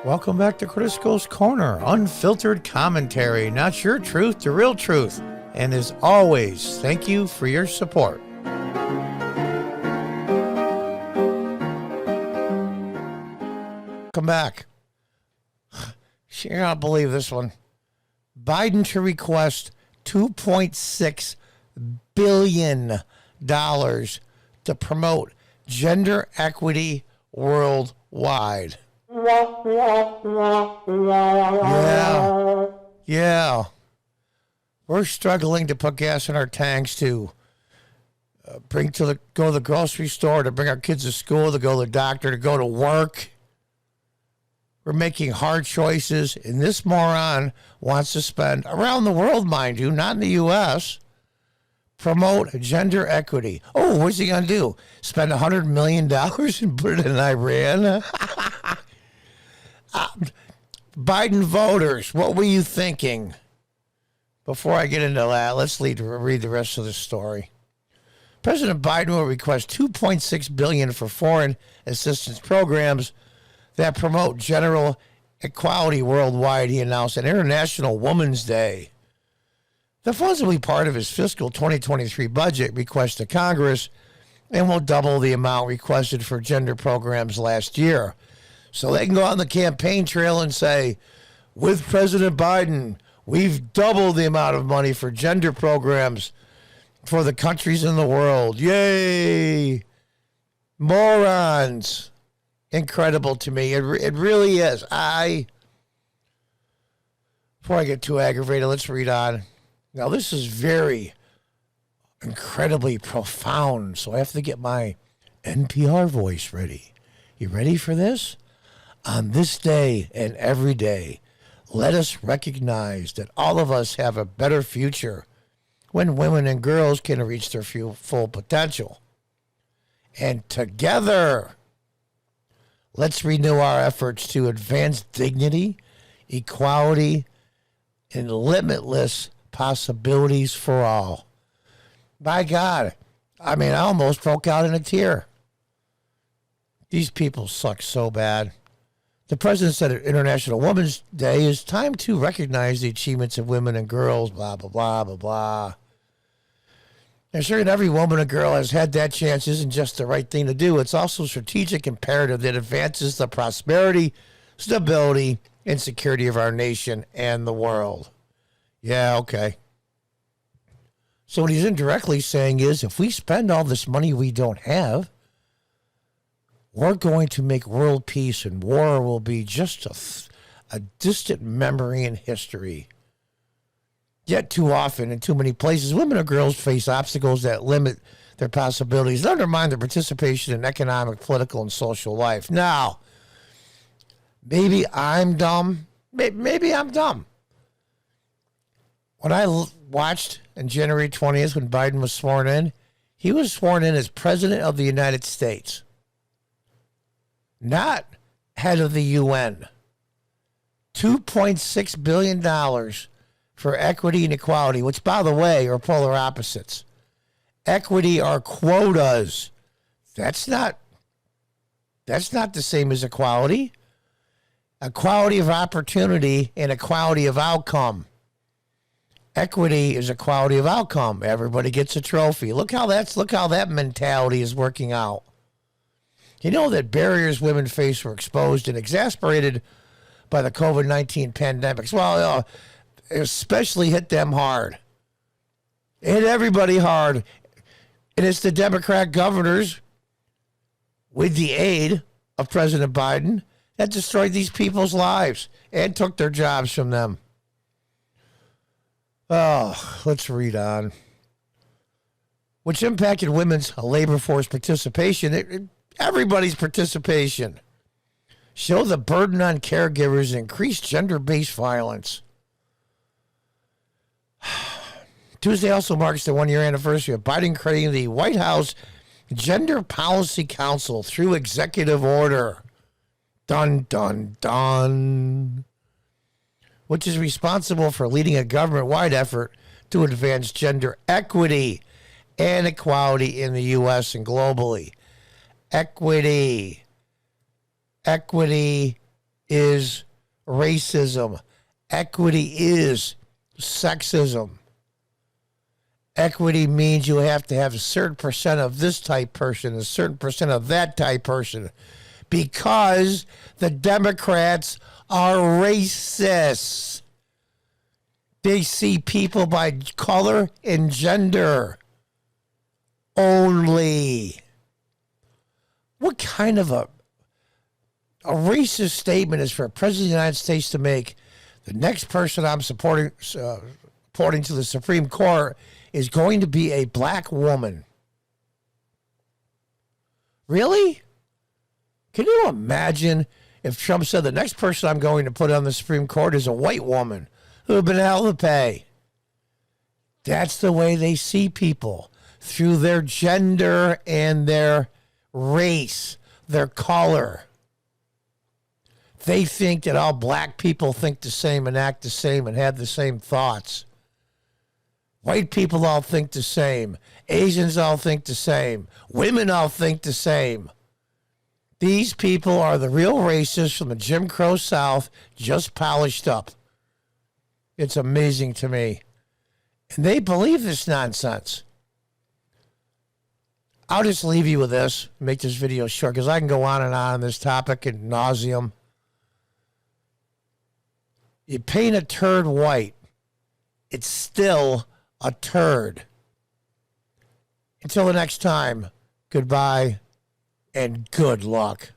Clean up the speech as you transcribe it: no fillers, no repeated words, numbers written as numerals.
Welcome back to Crisco's Corner, unfiltered commentary, not your truth, the real truth. And as always, thank you for your support. Come back. You're not believe this one. Biden to request $2.6 billion to promote gender equity worldwide. Yeah. We're struggling to put gas in our tanks to go to the grocery store, to bring our kids to school, to go to the doctor, to go to work. We're making hard choices, and this moron wants to spend, around the world, mind you, not in the U.S., promote gender equity. Oh, what's he going to do? Spend $100 million and put it in Iran? Biden voters, what were you thinking? Before I get into that, let's read the rest of the story. President Biden will request $2.6 billion for foreign assistance programs that promote gender equality worldwide, he announced on International Women's Day. The funds will be part of his fiscal 2023 budget request to Congress and will double the amount requested for gender programs last year. So they can go on the campaign trail and say, with President Biden, we've doubled the amount of money for gender programs for the countries in the world. Yay! Morons. Incredible to me. It really is. Before I get too aggravated, let's read on. Now, this is very incredibly profound, so I have to get my NPR voice ready. You ready for this? On this day and every day, let us recognize that all of us have a better future when women and girls can reach their full potential. And together, let's renew our efforts to advance dignity, equality, and limitless possibilities for all. By God, I almost broke out in a tear. These people suck so bad. The president said at International Women's Day is time to recognize the achievements of women and girls, blah, blah, blah, blah, blah. Ensuring every woman and girl has had that chance isn't just the right thing to do. It's also a strategic imperative that advances the prosperity, stability, and security of our nation and the world. Yeah, okay. So what he's indirectly saying is if we spend all this money we don't have, we're going to make world peace, and war will be just a distant memory in history. Yet too often, in too many places, women and girls face obstacles that limit their possibilities and undermine their participation in economic, political, and social life. Now, maybe I'm dumb. Maybe I'm dumb. When I watched on January 20th when Biden was sworn in, he was sworn in as President of the United States, not head of the UN. $2.6 billion for equity and equality, which, by the way, are polar opposites. Equity are quotas. That's not the same as equality. Equality of opportunity and equality of outcome. Equity is equality of outcome. Everybody gets a trophy. Look how that mentality is working out. You know that barriers women face were exposed and exacerbated by the COVID-19 pandemic. Well, it especially hit them hard. It hit everybody hard. And it's the Democrat governors, with the aid of President Biden, that destroyed these people's lives and took their jobs from them. Oh, let's read on. Which impacted women's labor force participation. Everybody's participation. Show the burden on caregivers and increase gender-based violence. Tuesday also marks the one-year anniversary of Biden creating the White House Gender Policy Council through executive order. Dun, dun, dun. Which is responsible for leading a government-wide effort to advance gender equity and equality in the U.S. and globally. Equity, is racism. Equity is sexism. Equity means you have to have a certain percent of this type person, a certain percent of that type person, because the Democrats are racist. They see people by color and gender only. What kind of a racist statement is for a president of the United States to make? The next person I'm supporting to the Supreme Court is going to be a black woman. Really? Can you imagine if Trump said the next person I'm going to put on the Supreme Court is a white woman who would have been hell to pay? That's the way they see people, through their gender and their race, their color. They think that all black people think the same and act the same and have the same thoughts. White people all think the same. Asians all think the same. Women all think the same. These people are the real racists from the Jim Crow South, just polished up. It's amazing to me. And they believe this nonsense. I'll just leave you with this, make this video short, because I can go on this topic ad nauseum. You paint a turd white, it's still a turd. Until the next time, goodbye and good luck.